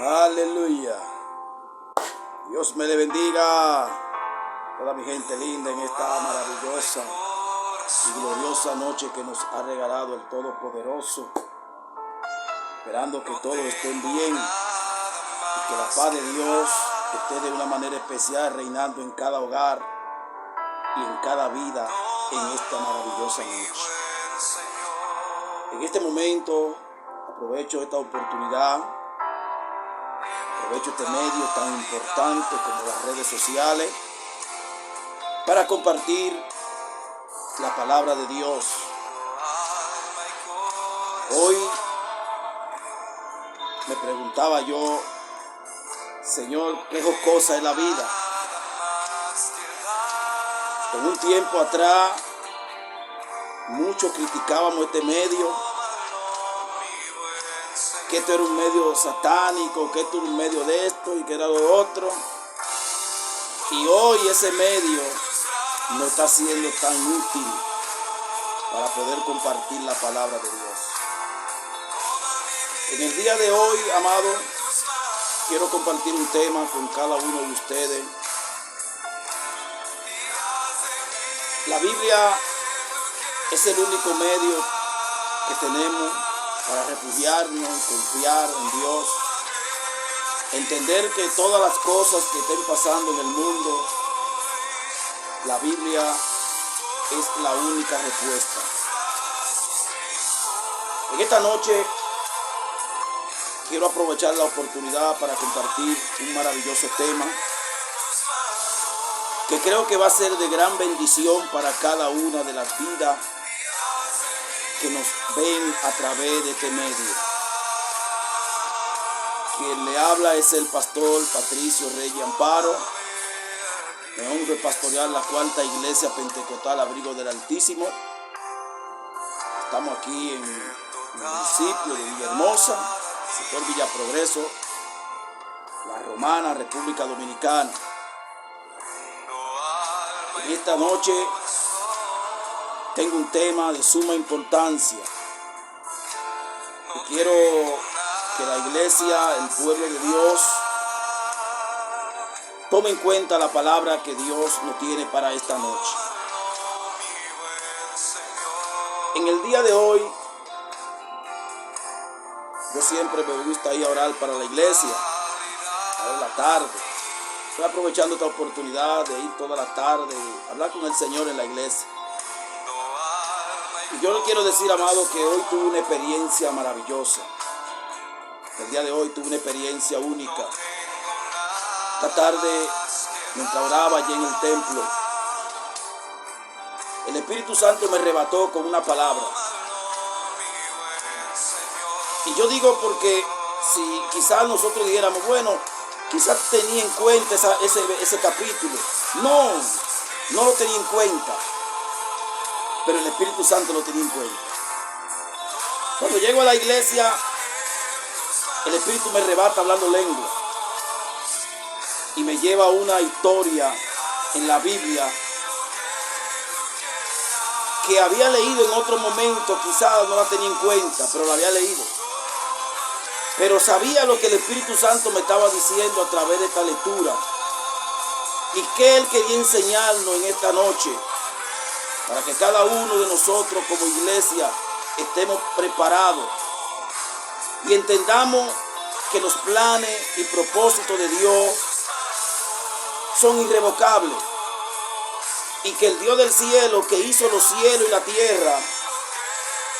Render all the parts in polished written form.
Aleluya. Dios me le bendiga. Toda mi gente linda en esta maravillosa y gloriosa noche que nos ha regalado el Todopoderoso. Esperando que todos estén bien y que la paz de Dios esté de una manera especial reinando en cada hogar y en cada vida en esta maravillosa noche. En este momento aprovecho esta oportunidad, aprovecho este medio tan importante como las redes sociales para compartir la palabra de Dios. Hoy me preguntaba yo, Señor, qué jocosa es la vida. En un tiempo atrás, muchos criticábamos este medio, que esto era un medio satánico, que esto era un medio de esto y que era lo otro. Y hoy ese medio no está siendo tan útil para poder compartir la palabra de Dios. En el día de hoy, amado, quiero compartir un tema con cada uno de ustedes. La Biblia es el único medio que tenemos para refugiarnos, confiar en Dios, entender que todas las cosas que estén pasando en el mundo, la Biblia es la única respuesta. En esta noche quiero aprovechar la oportunidad para compartir un maravilloso tema que creo que va a ser de gran bendición para cada una de las vidas que nos ven a través de este medio. Quien le habla es el pastor Patricio Reyes Amparo. Me honro de pastorear la cuarta iglesia pentecostal Abrigo del Altísimo. Estamos aquí en el municipio de Villahermosa, sector Villa Progreso, La Romana, República Dominicana. En esta noche tengo un tema de suma importancia y quiero que la iglesia, el pueblo de Dios, tome en cuenta la palabra que Dios nos tiene para esta noche. En el día de hoy, yo siempre me gusta ir a orar para la iglesia, a la tarde. Estoy aprovechando esta oportunidad de ir toda la tarde, hablar con el Señor en la iglesia. Y yo le quiero decir, amado, que hoy tuve una experiencia maravillosa. El día de hoy tuve una experiencia única. Esta tarde, mientras oraba allí en el templo, el Espíritu Santo me arrebató con una palabra. Y yo digo porque si quizás nosotros dijéramos, bueno, quizás tenía en cuenta ese capítulo. No lo tenía en cuenta. Pero el Espíritu Santo lo tenía en cuenta. Cuando llego a la iglesia, el Espíritu me arrebata hablando lengua y me lleva a una historia en la Biblia que había leído en otro momento, quizás no la tenía en cuenta, pero la había leído. Pero sabía lo que el Espíritu Santo me estaba diciendo a través de esta lectura y que Él quería enseñarnos en esta noche, para que cada uno de nosotros como iglesia estemos preparados y entendamos que los planes y propósitos de Dios son irrevocables y que el Dios del cielo, que hizo los cielos y la tierra,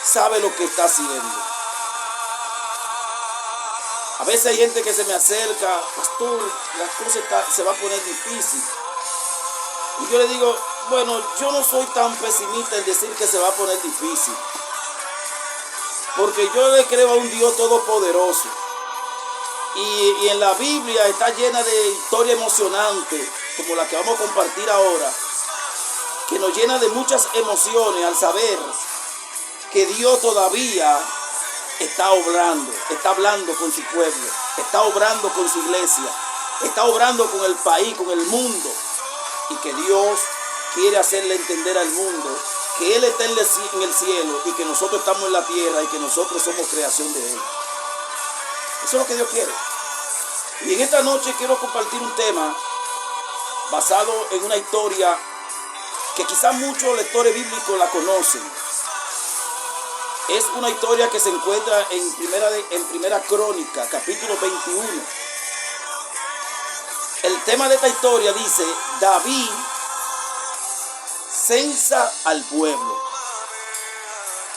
sabe lo que está haciendo. A veces hay gente que se me acerca, pastor, las cosas se va a poner difícil. Y yo le digo, bueno, yo no soy tan pesimista en decir que se va a poner difícil, porque yo le creo a un Dios todopoderoso. Y en la Biblia está llena de historias emocionantes, como la que vamos a compartir ahora, que nos llena de muchas emociones al saber que Dios todavía está obrando, está hablando con su pueblo, está obrando con su iglesia, está obrando con el país, con el mundo, y que Dios quiere hacerle entender al mundo que Él está en el cielo y que nosotros estamos en la tierra y que nosotros somos creación de Él. Eso es lo que Dios quiere. Y en esta noche quiero compartir un tema basado en una historia que quizás muchos lectores bíblicos la conocen. Es una historia que se encuentra en Primera Crónica, capítulo 21. El tema de esta historia dice: David censa al pueblo.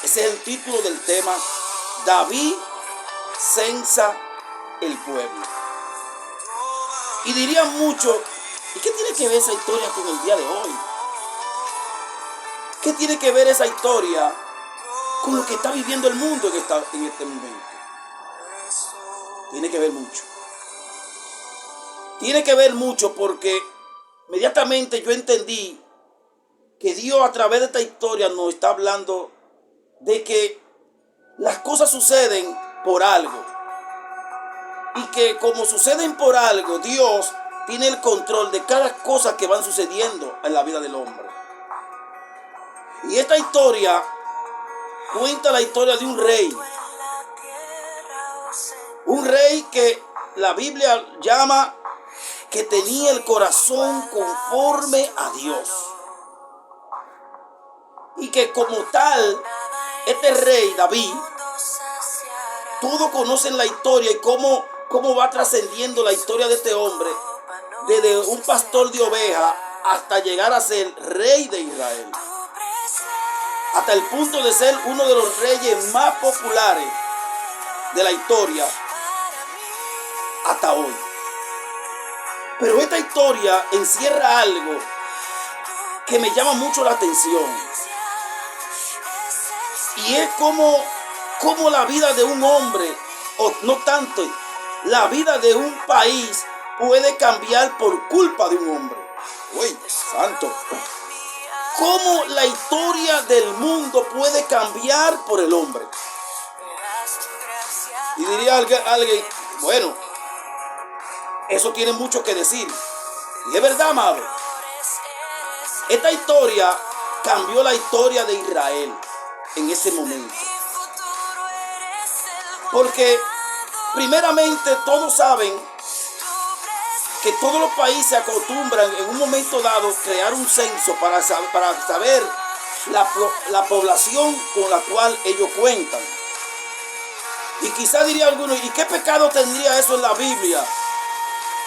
Ese es el título del tema. David censa el pueblo. Y dirían muchos: ¿y qué tiene que ver esa historia con el día de hoy? ¿Qué tiene que ver esa historia con lo que está viviendo el mundo en este momento? Tiene que ver mucho. Tiene que ver mucho porque inmediatamente yo entendí que Dios a través de esta historia nos está hablando de que las cosas suceden por algo. Y que como suceden por algo, Dios tiene el control de cada cosa que van sucediendo en la vida del hombre. Y esta historia cuenta la historia de un rey. Un rey que la Biblia llama que tenía el corazón conforme a Dios. Y que como tal, este rey David, todos conocen la historia y cómo va trascendiendo la historia de este hombre, desde un pastor de ovejas hasta llegar a ser rey de Israel, hasta el punto de ser uno de los reyes más populares de la historia hasta hoy. Pero esta historia encierra algo que me llama mucho la atención, y es como la vida de un hombre, o no tanto, la vida de un país puede cambiar por culpa de un hombre. ¡Uy, santo! ¿Cómo la historia del mundo puede cambiar por el hombre? Y diría alguien, bueno, eso tiene mucho que decir. Y es verdad, amado. Esta historia cambió la historia de Israel en ese momento. Porque primeramente todos saben que todos los países acostumbran en un momento dado crear un censo para saber la población con la cual ellos cuentan. Y quizás diría alguno: ¿y qué pecado tendría eso en la Biblia?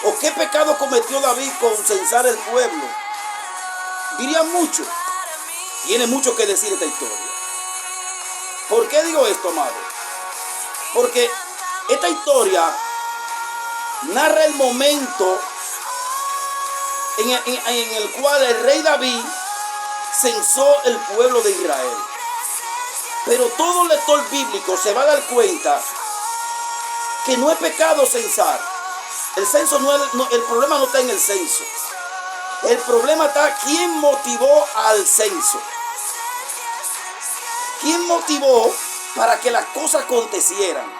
¿O qué pecado cometió David con censar el pueblo? Dirían mucho. Tiene mucho que decir esta historia. ¿Por qué digo esto, amado? Porque esta historia narra el momento en el cual el rey David censó el pueblo de Israel. Pero todo lector bíblico se va a dar cuenta que no es pecado censar. El censo el problema no está en el censo. El problema está quién motivó al censo. ¿Quién motivó para que las cosas acontecieran?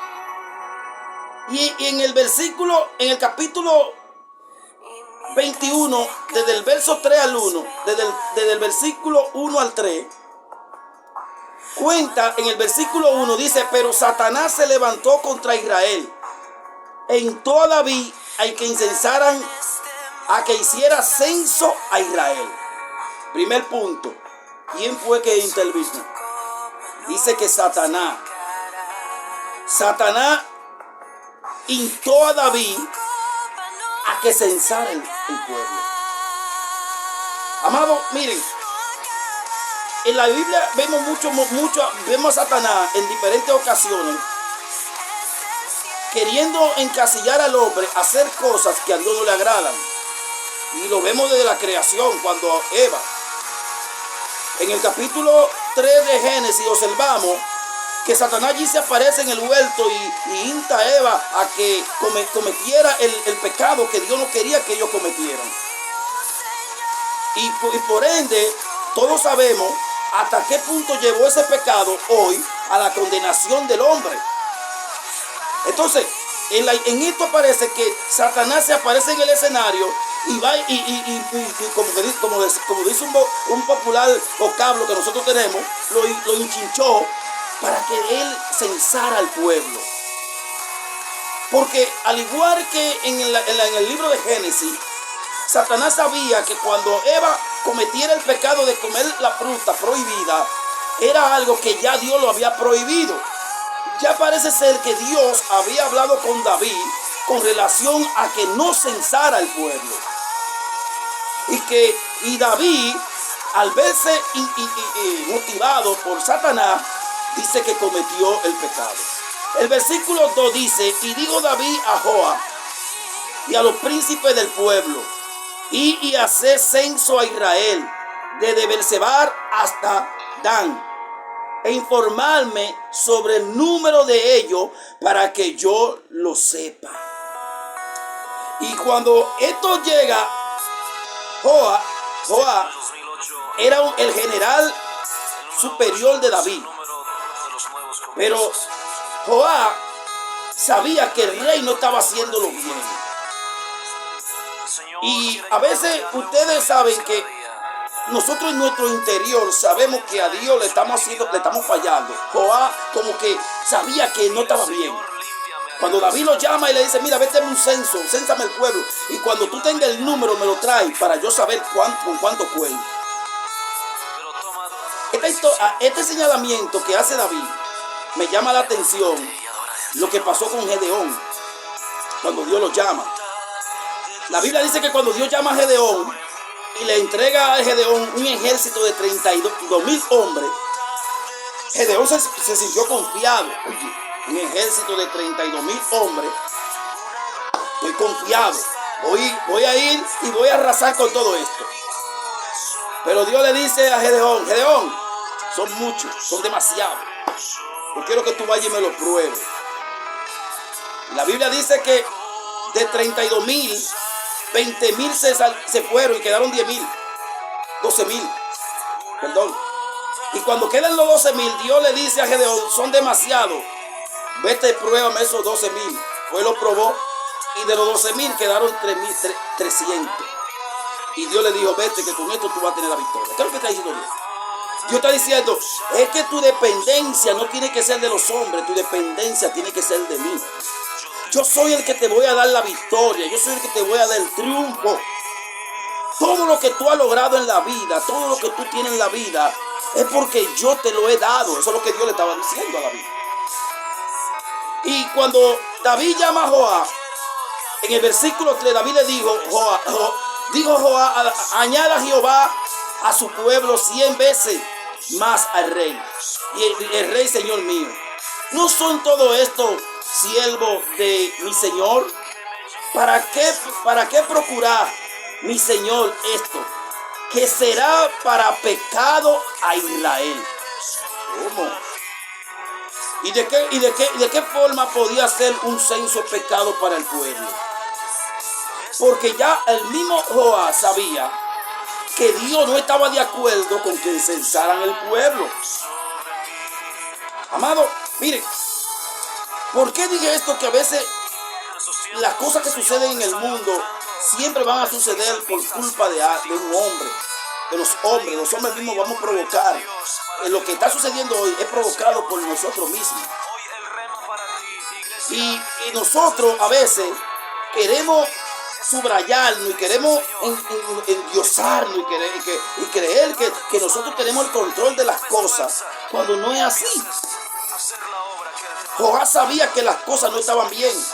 Y en el capítulo 21, desde el verso 3 al 1, desde el versículo 1 al 3, cuenta en el versículo 1, dice: pero Satanás se levantó contra Israel e instó a David a que incensaran, a que hiciera censo a Israel. Primer punto, ¿quién fue que intervino? Dice que Satanás instó a David a que censara el pueblo. Amado, miren, en la Biblia vemos a Satanás en diferentes ocasiones queriendo encasillar al hombre a hacer cosas que a Dios no le agradan. Y lo vemos desde la creación, cuando Eva, en el capítulo 3 de Génesis, observamos que Satanás allí se aparece en el huerto y insta a Eva a que cometiera el pecado que Dios no quería que ellos cometieran. Y por ende, todos sabemos hasta qué punto llevó ese pecado hoy a la condenación del hombre. Entonces, en esto aparece que Satanás se aparece en el escenario y va como dice un popular vocablo que nosotros tenemos, lo hinchinchó para que él censara al pueblo. Porque al igual que en el libro de Génesis, Satanás sabía que cuando Eva cometiera el pecado de comer la fruta prohibida, era algo que ya Dios lo había prohibido. Ya parece ser que Dios había hablado con David con relación a que no censara el pueblo. Y David, al verse motivado por Satanás, dice que cometió el pecado. El versículo 2 dice: y dijo David a Joab y a los príncipes del pueblo: y hacer censo a Israel, desde Beersebar hasta Dan, e informarme sobre el número de ellos, para que yo lo sepa. Y cuando esto llega, Joab era el general superior de David. Pero Joab sabía que el rey no estaba haciéndolo bien. Y a veces ustedes saben que nosotros en nuestro interior sabemos que a Dios le estamos fallando. Joab como que sabía que no estaba bien. Cuando David lo llama y le dice: mira, vete a un censo, cénsame el pueblo, y cuando tú tengas el número me lo traes para yo saber con cuánto cuento. Este señalamiento que hace David me llama la atención, lo que pasó con Gedeón cuando Dios lo llama. La Biblia dice que cuando Dios llama a Gedeón y le entrega a Gedeón un ejército de 32,000 hombres, Gedeón se sintió confiado. Oye, un ejército de 32,000 hombres, estoy confiado, voy a ir y voy a arrasar con todo esto. Pero Dios le dice a Gedeón: Gedeón, son muchos, son demasiados, yo quiero que tú vayas y me lo pruebes. La Biblia dice que de 32,000, 20,000 se fueron y quedaron 10,000, 12,000, perdón. Y cuando quedan los 12,000, Dios le dice a Gedeón: son demasiados, vete y pruébame esos 12,000. Fue, lo probó, y de los 12,000 quedaron 3,300. Y Dios le dijo: vete, que con esto tú vas a tener la victoria. ¿Qué es lo que está diciendo Dios? Dios está diciendo: es que tu dependencia no tiene que ser de los hombres, tu dependencia tiene que ser de mí. Yo soy el que te voy a dar la victoria, yo soy el que te voy a dar el triunfo. Todo lo que tú has logrado en la vida, todo lo que tú tienes en la vida, es porque yo te lo he dado. Eso es lo que Dios le estaba diciendo a David. Y cuando David llama a Joab, en el versículo 3, David le dijo: Joab, añada a Jehová a su pueblo 100 veces más al rey. Y el rey, Señor mío, ¿no son todo esto siervos de mi Señor? ¿Para qué procurar mi Señor esto, que será para pecado a Israel? ¿Cómo? ¿Y de qué forma podía ser un censo pecado para el pueblo? Porque ya el mismo Joab sabía que Dios no estaba de acuerdo con que censaran el pueblo. Amado, mire, ¿por qué dije esto? Que a veces las cosas que suceden en el mundo siempre van a suceder por culpa de un hombre, de los hombres. Los hombres mismos vamos a provocar. Lo que está sucediendo hoy es provocado por nosotros mismos. Y nosotros a veces queremos subrayarnos y queremos endiosarnos y creer que nosotros tenemos el control de las cosas, cuando no es así. Joab sabía que las cosas no estaban bien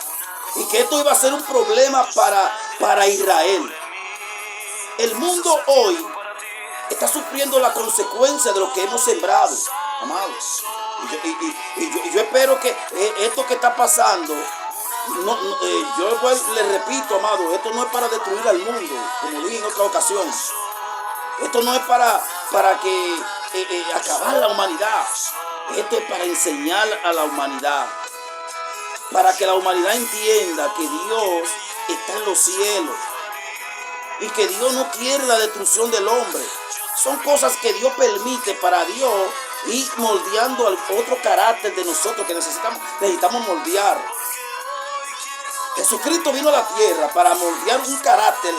y que esto iba a ser un problema para Israel. El mundo hoy está sufriendo la consecuencia de lo que hemos sembrado, amados. Y yo espero que esto que está pasando, yo le repito, amado, esto no es para destruir al mundo, como dije en otra ocasión. Esto no es para acabar la humanidad. Esto es para enseñar a la humanidad, para que la humanidad entienda que Dios está en los cielos y que Dios no quiere la destrucción del hombre. Son cosas que Dios permite para Dios ir moldeando al otro carácter de nosotros que necesitamos moldear. Jesucristo vino a la tierra para moldear un carácter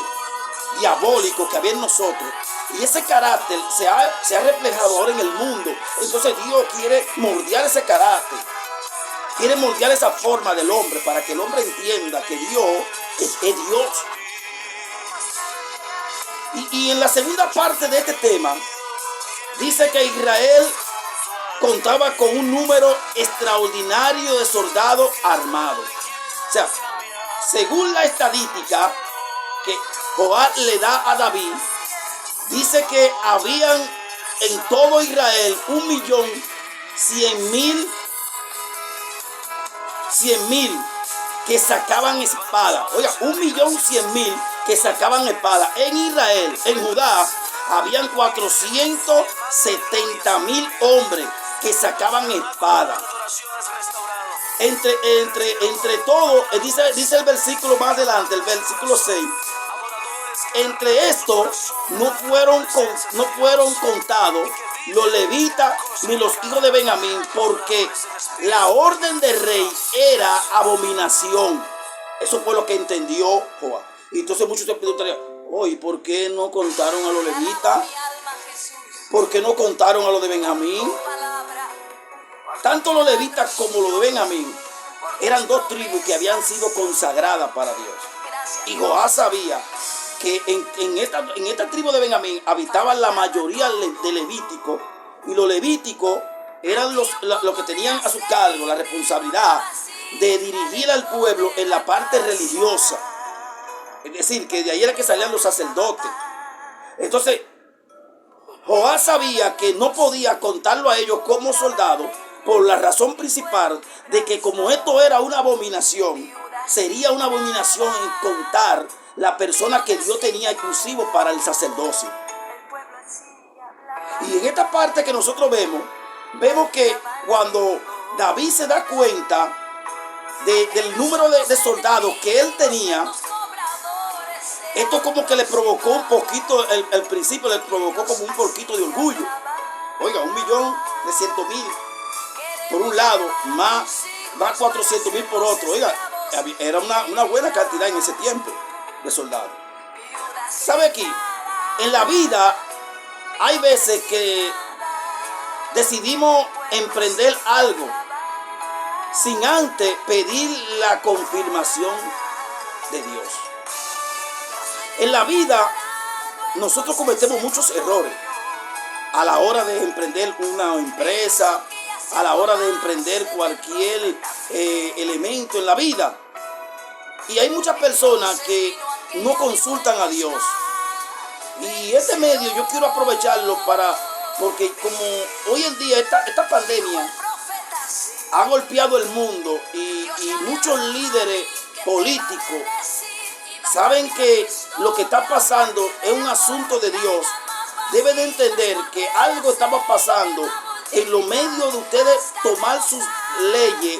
diabólico que había en nosotros. Y ese carácter se ha reflejado ahora en el mundo. Entonces Dios quiere moldear ese carácter. quiere moldear esa forma del hombre para que el hombre entienda que Dios es Dios. Y en la segunda parte de este tema, dice que Israel contaba con un número extraordinario de soldados armados. O sea, según la estadística que Joab le da a David, dice que habían en todo Israel 1.100.000 que sacaban espada. Oiga, 1.100.000 que sacaban espada. En Israel, en Judá, habían 470.000 hombres que sacaban espada. Entre todo, dice el versículo más adelante, el versículo 6. Entre estos no fueron contados los levitas ni los hijos de Benjamín, porque la orden del rey era abominación. Eso fue lo que entendió Joab. Y entonces muchos se preguntarían, oye, ¿por qué no contaron a los levitas? ¿Por qué no contaron a los de Benjamín? Tanto los levitas como los de Benjamín eran dos tribus que habían sido consagradas para Dios. Y Joab sabía que en esta tribu de Benjamín habitaban la mayoría de levíticos, y los levíticos eran los que tenían a su cargo la responsabilidad de dirigir al pueblo en la parte religiosa. Es decir, que de ahí era que salían los sacerdotes. Entonces, Joab sabía que no podía contarlo a ellos como soldados por la razón principal de que como esto era una abominación, sería una abominación en contar la persona que Dios tenía exclusivo para el sacerdocio. Y en esta parte que nosotros vemos que cuando David se da cuenta del número de soldados que él tenía, esto como que le provocó un poquito, el principio le provocó como un poquito de orgullo. Oiga, 1.300.000 por un lado, más 400.000 por otro. Oiga, era una buena cantidad en ese tiempo de soldados. ¿Sabe aquí? En la vida hay veces que decidimos emprender algo sin antes pedir la confirmación de Dios. En la vida nosotros cometemos muchos errores a la hora de emprender una empresa, a la hora de emprender cualquier elemento en la vida. Y hay muchas personas que no consultan a Dios. Y este medio yo quiero aprovecharlo porque como hoy en día esta pandemia ha golpeado el mundo y muchos líderes políticos saben que lo que está pasando es un asunto de Dios. Deben de entender que algo estaba pasando en los medios de ustedes tomar sus leyes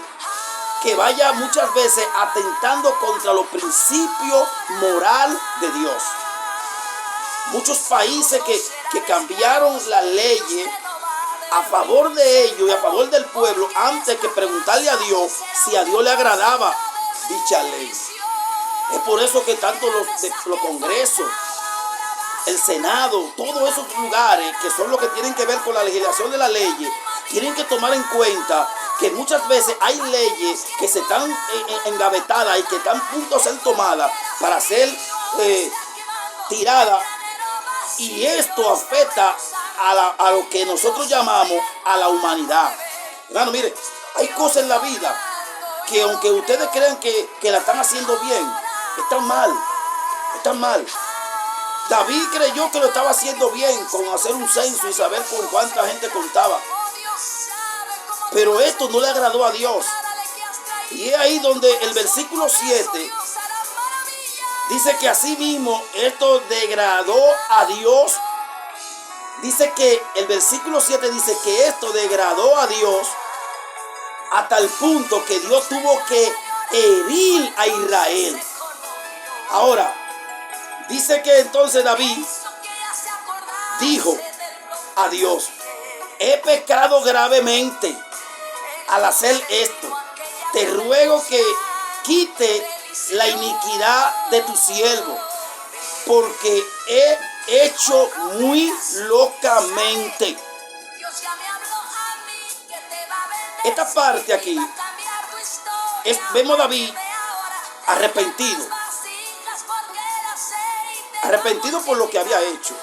que vaya muchas veces atentando contra los principios moral de Dios. Muchos países que cambiaron las leyes a favor de ellos y a favor del pueblo antes que preguntarle a Dios si a Dios le agradaba dicha ley. Es por eso que tanto los congresos, el Senado, todos esos lugares que son los que tienen que ver con la legislación de las leyes, tienen que tomar en cuenta que muchas veces hay leyes que se están engavetadas y que están a punto de ser tomadas para ser tiradas, y esto afecta a lo que nosotros llamamos a la humanidad. Hermano, mire, hay cosas en la vida que aunque ustedes crean que la están haciendo bien, están mal. David creyó que lo estaba haciendo bien con hacer un censo y saber con cuánta gente contaba. Pero esto no le agradó a Dios. Y es ahí donde el versículo 7 dice que así mismo esto degradó a Dios. Dice que el versículo 7 dice que esto degradó a Dios hasta el punto que Dios tuvo que herir a Israel. Ahora, dice que entonces David dijo a Dios: he pecado gravemente al hacer esto. Te ruego que quite la iniquidad de tu siervo, porque he hecho muy locamente. Esta parte aquí vemos a David arrepentido. Arrepentido por lo que había hecho.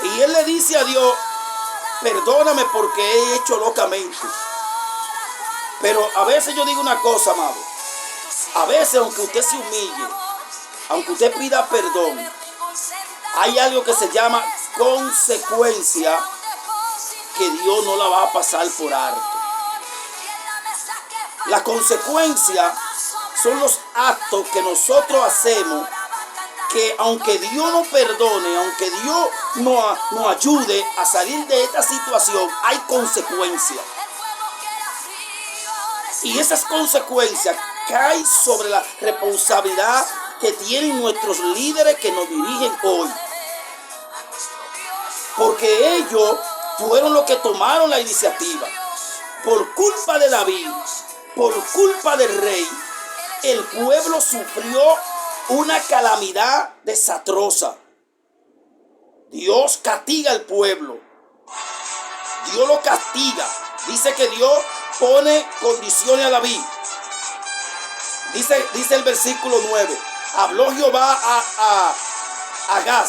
Y él le dice a Dios, perdóname porque he hecho locamente. Pero a veces yo digo una cosa, amado. A veces, aunque usted se humille, aunque usted pida perdón, hay algo que se llama consecuencia que Dios no la va a pasar por alto. La consecuencia son los actos que nosotros hacemos, que aunque Dios nos perdone, aunque Dios nos ayude a salir de esta situación, hay consecuencias. Y esas consecuencias caen sobre la responsabilidad que tienen nuestros líderes que nos dirigen hoy. Porque ellos fueron los que tomaron la iniciativa. Por culpa de David, por culpa del rey, el pueblo sufrió una calamidad desastrosa. Dios castiga al pueblo. Dios lo castiga. Dice que Dios pone condiciones a David. Dice el versículo 9. Habló Jehová a Gad,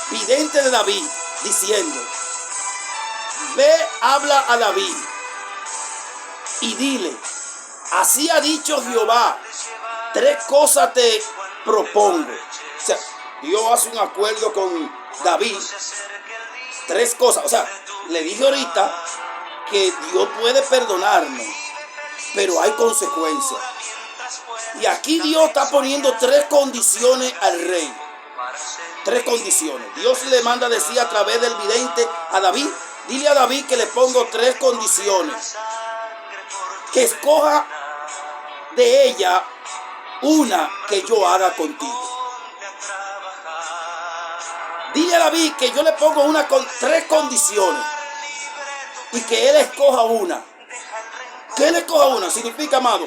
vidente de David, diciendo: ve, habla a David y dile, así ha dicho Jehová, 3 cosas te propongo. O sea, Dios hace un acuerdo con David. 3 cosas. O sea, le dije ahorita que Dios puede perdonarnos, pero hay consecuencias. Y aquí Dios está poniendo 3 condiciones al rey. 3 condiciones. Dios le manda decir a través del vidente a David: dile a David que le pongo 3 condiciones, que escoja de ella una que yo haga contigo. Dile a David que yo le pongo 3 condiciones y que él escoja una. Que él escoja una significa, amado,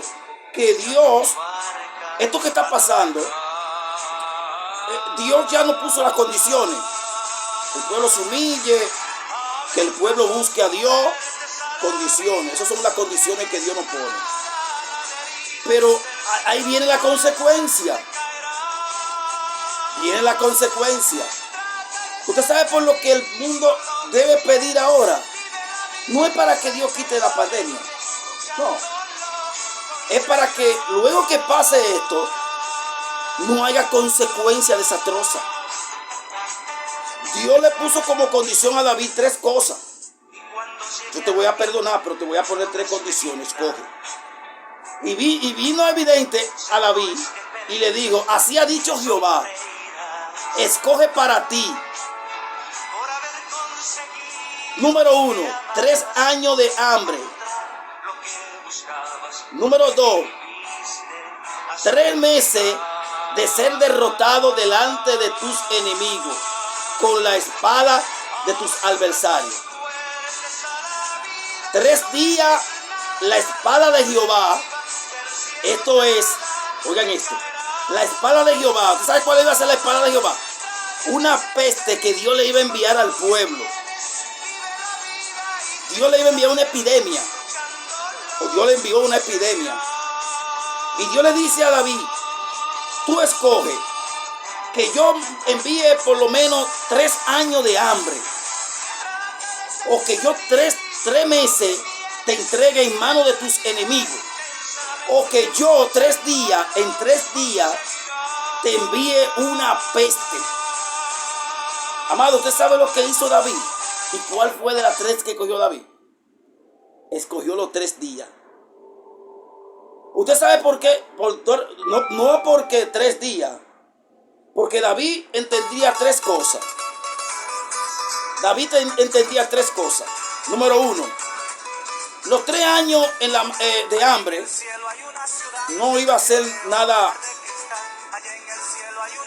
que Dios, esto que está pasando, Dios ya no puso las condiciones. El pueblo se humille, que el pueblo busque a Dios. Condiciones, esas son las condiciones que Dios nos pone. Pero ahí viene la consecuencia. Viene la consecuencia. Usted sabe por lo que el mundo debe pedir ahora. No es para que Dios quite la pandemia. No. Es para que luego que pase esto, no haya consecuencia desastrosa. Dios le puso como condición a David 3 cosas. Yo te voy a perdonar, pero te voy a poner 3 condiciones. Escoge. Y vino evidente a David y le dijo: así ha dicho Jehová, escoge para ti. Número 1, 3 años de hambre. Número 2, 3 meses de ser derrotado delante de tus enemigos con la espada de tus adversarios. 3 días la espada de Jehová. Esto es, oigan esto, la espada de Jehová. ¿Usted sabe cuál iba a ser la espada de Jehová? Una peste que Dios le iba a enviar al pueblo. Dios le iba a enviar una epidemia. O Dios le envió una epidemia. Y Dios le dice a David: tú escoge que yo envíe por lo menos 3 años de hambre. O que yo 3 meses te entregue en manos de tus enemigos. O que yo 3 días, en 3 días, te envíe una peste. Amado, ¿usted sabe lo que hizo David? ¿Y cuál fue de las 3 que escogió David? Escogió los 3 días. ¿Usted sabe por qué? No porque 3 días. Porque David entendía 3 cosas. David entendía 3 cosas. Número 1. Los 3 años de hambre no iba a ser nada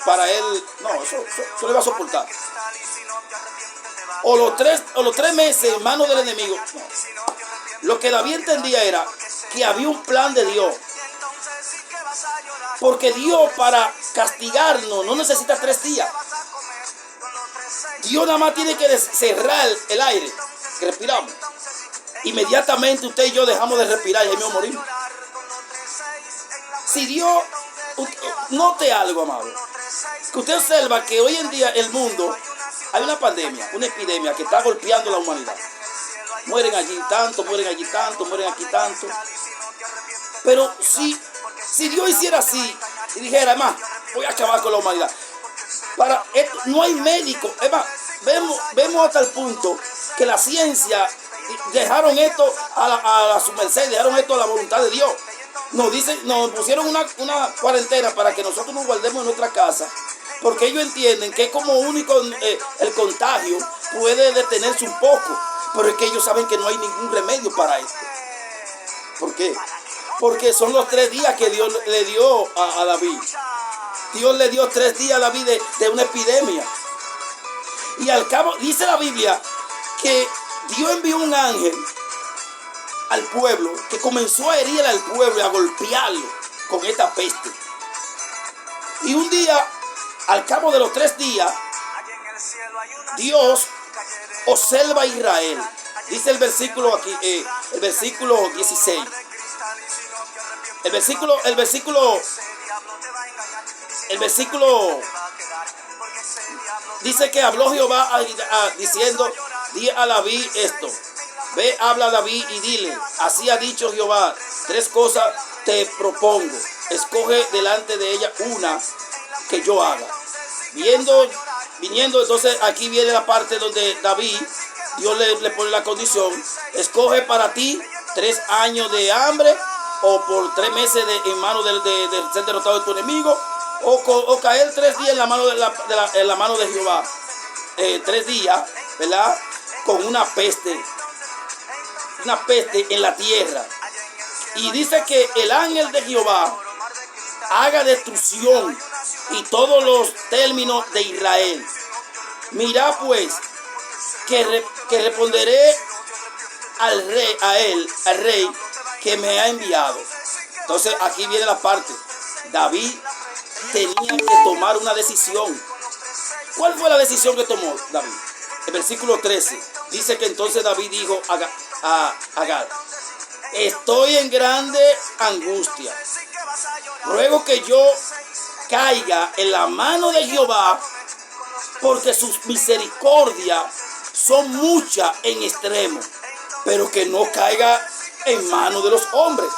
para él. No, eso lo iba a soportar. O los 3 meses en manos del enemigo. No. Lo que David entendía era que había un plan de Dios. Porque Dios, para castigarnos, no necesita 3 días. Dios nada más tiene que cerrar el aire que respiramos. Inmediatamente usted y yo dejamos de respirar y ahí mismo morimos. Si Dios, note algo, amado, que usted observa que hoy en día el mundo, hay una pandemia, una epidemia que está golpeando a la humanidad. Mueren allí tanto, mueren allí tanto, mueren aquí tanto. Pero si Dios hiciera así y dijera, además, voy a acabar con la humanidad, para esto, no hay médico. Además, vemos hasta el punto que la ciencia dejaron esto a su merced, dejaron esto a la voluntad de Dios. Nos pusieron una cuarentena para que nosotros nos guardemos en nuestra casa, porque ellos entienden que es como único el contagio puede detenerse un poco, pero es que ellos saben que no hay ningún remedio para esto. ¿Por qué? Porque son los 3 días que Dios le dio a David. Dios le dio 3 días a David de una epidemia. Y al cabo, dice la Biblia, que Dios envió un ángel al pueblo que comenzó a herir al pueblo y a golpearlo con esta peste. Y un día, al cabo de los 3 días, Dios observa a Israel. Dice el versículo aquí, el versículo 16. El versículo dice que habló Jehová diciendo, di a David esto. Ve, habla a David y dile, así ha dicho Jehová, 3 cosas te propongo. Escoge delante de ella una que yo haga. Viniendo, entonces aquí viene la parte donde David, Dios le pone la condición, escoge para ti 3 años de hambre, o por 3 meses en manos de ser derrotado de tu enemigo, o caer 3 días en la mano de Jehová, 3 días, ¿verdad? Con una peste en la tierra. Y dice que el ángel de Jehová haga destrucción y todos los términos de Israel. Mira pues que responderé al rey que me ha enviado. Entonces aquí viene la parte. David tenía que tomar una decisión. ¿Cuál fue la decisión que tomó David? El versículo 13 dice que entonces David dijo a Gad, estoy en grande angustia. Ruego que yo caiga en la mano de Jehová, porque sus misericordias son muchas en extremo, pero que no caiga en manos de los hombres.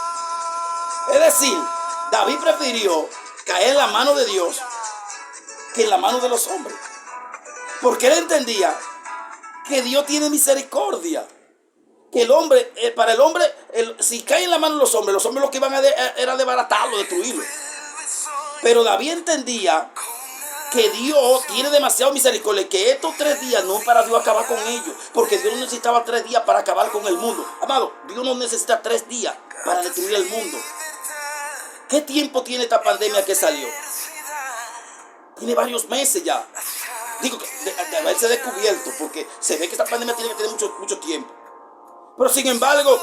Es decir, David prefirió caer en la mano de Dios que en la mano de los hombres, porque él entendía que Dios tiene misericordia, que el hombre, para el hombre, si cae en la mano de los hombres lo que iban era desbaratarlo, destruirlo. Pero David entendía que Dios tiene demasiado misericordia, que estos 3 días no para Dios acabar con ellos, porque Dios no necesitaba 3 días para acabar con el mundo. Amado, Dios no necesita 3 días para destruir el mundo. ¿Qué tiempo tiene esta pandemia que salió? Tiene varios meses ya. Digo, de haberse descubierto, porque se ve que esta pandemia tiene que tener mucho tiempo. Pero sin embargo,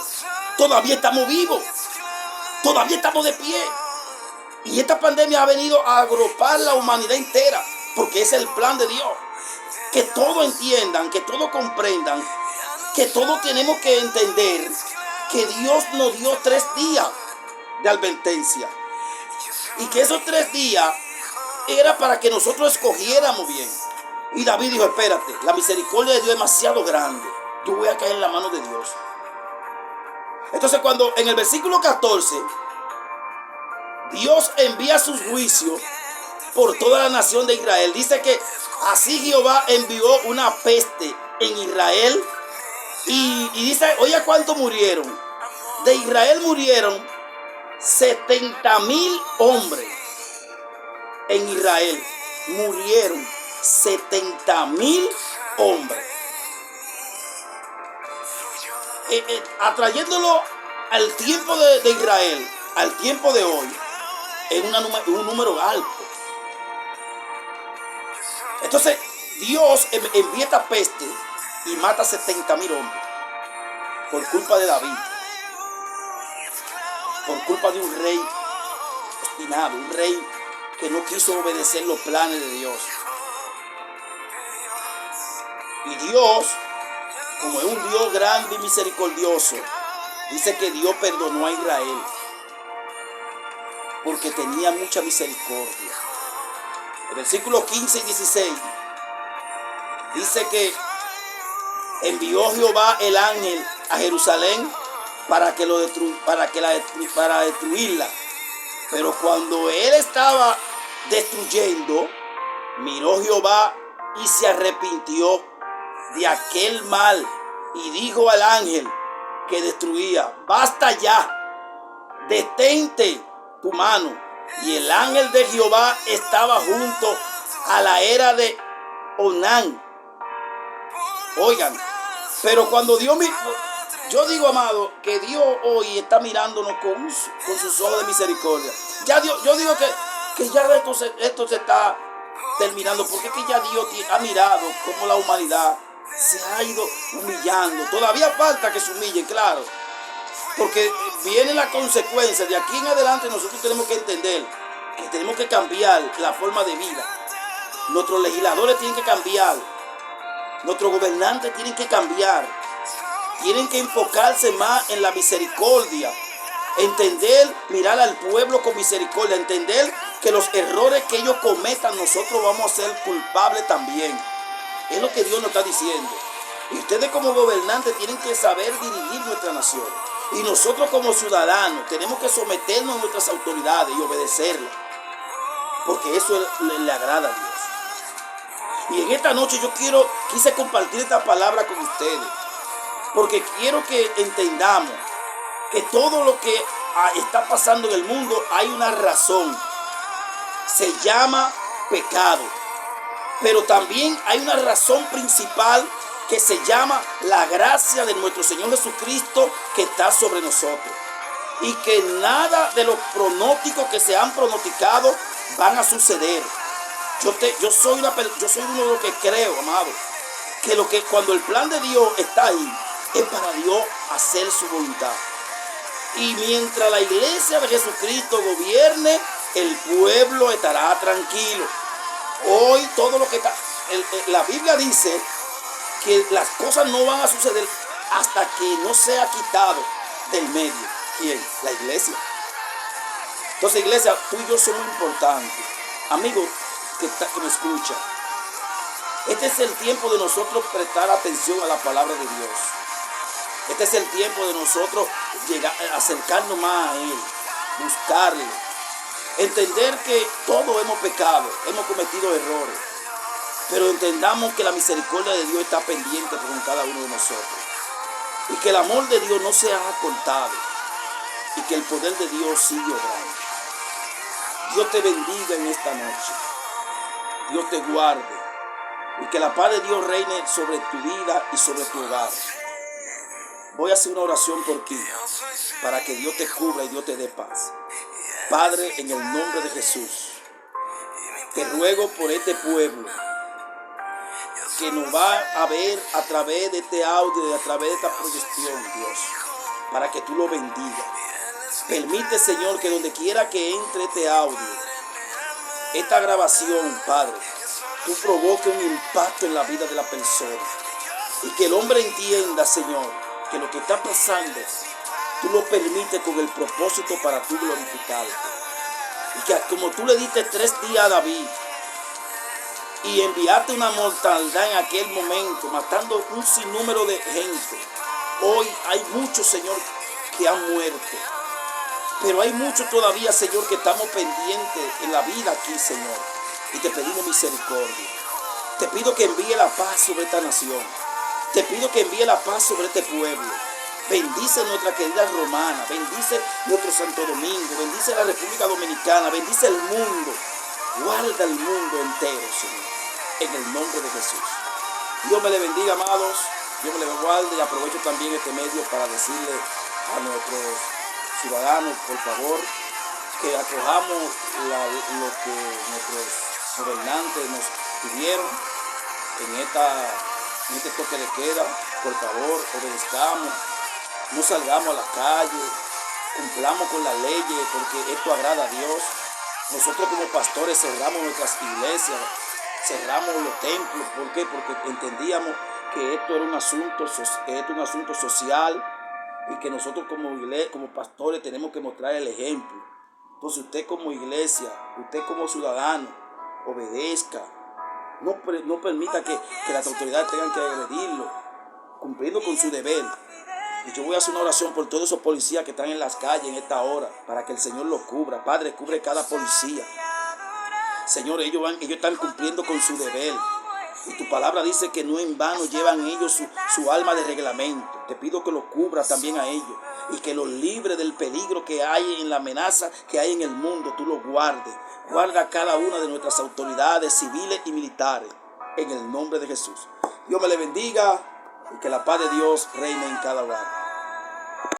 todavía estamos vivos, todavía estamos de pie. Y esta pandemia ha venido a agrupar la humanidad entera, porque es el plan de Dios. Que todos entiendan, que todos comprendan, que todos tenemos que entender que Dios nos dio 3 días de advertencia. Y que esos 3 días era para que nosotros escogiéramos bien. Y David dijo, espérate, la misericordia de Dios es demasiado grande. Yo voy a caer en la mano de Dios. Entonces cuando en el versículo 14, Dios envía sus juicios por toda la nación de Israel. Dice que así Jehová envió una peste en Israel. Y dice, oye, ¿cuántos murieron? De Israel murieron 70,000 hombres. En Israel murieron 70,000 hombres. Atrayéndolo al tiempo de Israel, al tiempo de hoy, es un número alto. Entonces Dios envía esta peste y mata 70,000 hombres por culpa de David, por culpa de un rey obstinado, un rey que no quiso obedecer los planes de Dios. Y Dios, como es un Dios grande y misericordioso, dice que Dios perdonó a Israel. porque tenía mucha misericordia. El versículo 15 y 16 dice que envió Jehová el ángel a Jerusalén para destruirla. Pero cuando él estaba destruyendo, miró Jehová y se arrepintió de aquel mal y dijo al ángel que destruía: basta ya, detente tu mano. Y el ángel de Jehová estaba junto a la era de Onán. Oigan, pero cuando Dios yo digo, amado, que Dios hoy está mirándonos con sus ojos de misericordia. Ya Dios, yo digo que ya esto se está terminando, porque es que ya Dios ha mirado cómo la humanidad se ha ido humillando. Todavía falta que se humillen, claro, porque viene la consecuencia. De aquí en adelante nosotros tenemos que entender que tenemos que cambiar la forma de vida. Nuestros legisladores tienen que cambiar. Nuestros gobernantes tienen que cambiar. Tienen que enfocarse más en la misericordia. Entender, mirar al pueblo con misericordia. Entender que los errores que ellos cometan, nosotros vamos a ser culpables también. Es lo que Dios nos está diciendo. Y ustedes como gobernantes tienen que saber dirigir nuestra nación. Y nosotros como ciudadanos tenemos que someternos a nuestras autoridades y obedecerlas. Porque eso le agrada a Dios. Y en esta noche yo quise compartir esta palabra con ustedes. Porque quiero que entendamos que todo lo que está pasando en el mundo hay una razón. Se llama pecado. Pero también hay una razón principal que se llama la gracia de nuestro Señor Jesucristo que está sobre nosotros. Y que nada de los pronósticos que se han pronosticado van a suceder. Yo soy uno de los que creo, amado, que cuando el plan de Dios está ahí, es para Dios hacer su voluntad. Y mientras la iglesia de Jesucristo gobierne, el pueblo estará tranquilo. Hoy todo lo que está... la Biblia dice que las cosas no van a suceder hasta que no sea quitado del medio. ¿Quién? La iglesia. Entonces, iglesia, tú y yo somos importantes. Amigos que me escuchan, este es el tiempo de nosotros prestar atención a la palabra de Dios. Este es el tiempo de nosotros acercarnos más a Él, buscarle, entender que todos hemos pecado, hemos cometido errores, pero entendamos que la misericordia de Dios está pendiente con cada uno de nosotros y que el amor de Dios no se ha cortado y que el poder de Dios sigue obrando. Dios te bendiga en esta noche, Dios te guarde y que la paz de Dios reine sobre tu vida y sobre tu hogar. Voy a hacer una oración por ti, para que Dios te cubra y Dios te dé paz. Padre, en el nombre de Jesús, te ruego por este pueblo que nos va a ver a través de este audio y a través de esta proyección, Dios, para que tú lo bendigas. Permite, Señor, que donde quiera que entre este audio, esta grabación, Padre, tú provoques un impacto en la vida de la persona y que el hombre entienda, Señor, que lo que está pasando, tú lo permites con el propósito para tú glorificarte. Y que como tú le diste 3 días a David y enviaste una mortandad en aquel momento, matando un sinnúmero de gente, hoy hay muchos, Señor, que han muerto. Pero hay muchos todavía, Señor, que estamos pendientes en la vida aquí, Señor. Y te pedimos misericordia. Te pido que envíe la paz sobre esta nación. Te pido que envíe la paz sobre este pueblo. Bendice nuestra querida Romana. Bendice nuestro Santo Domingo. Bendice la República Dominicana. Bendice el mundo. Guarda el mundo entero, Señor. En el nombre de Jesús. Dios me le bendiga, amados. Dios me le guarde. Y aprovecho también este medio para decirle a nuestros ciudadanos, por favor, que acojamos lo que nuestros gobernantes nos pidieron en este toque de queda. Por favor, obedezcamos, no salgamos a la calle, cumplamos con las leyes, porque esto agrada a Dios. Nosotros como pastores cerramos nuestras iglesias, cerramos los templos. ¿Por qué? Porque entendíamos que esto era un asunto social y que nosotros como pastores tenemos que mostrar el ejemplo. Entonces usted como iglesia, usted como ciudadano, obedezca. No permita que las autoridades tengan que agredirlo, cumpliendo con su deber. Y yo voy a hacer una oración por todos esos policías que están en las calles en esta hora, para que el Señor los cubra. Padre, cubre cada policía. Señor, ellos están cumpliendo con su deber. Y tu palabra dice que no en vano llevan ellos su alma de reglamento. Te pido que los cubra también a ellos y que los libre del peligro que hay en la amenaza que hay en el mundo. Tú los guardes. Guarda a cada una de nuestras autoridades civiles y militares. En el nombre de Jesús. Dios me le bendiga y que la paz de Dios reine en cada hogar.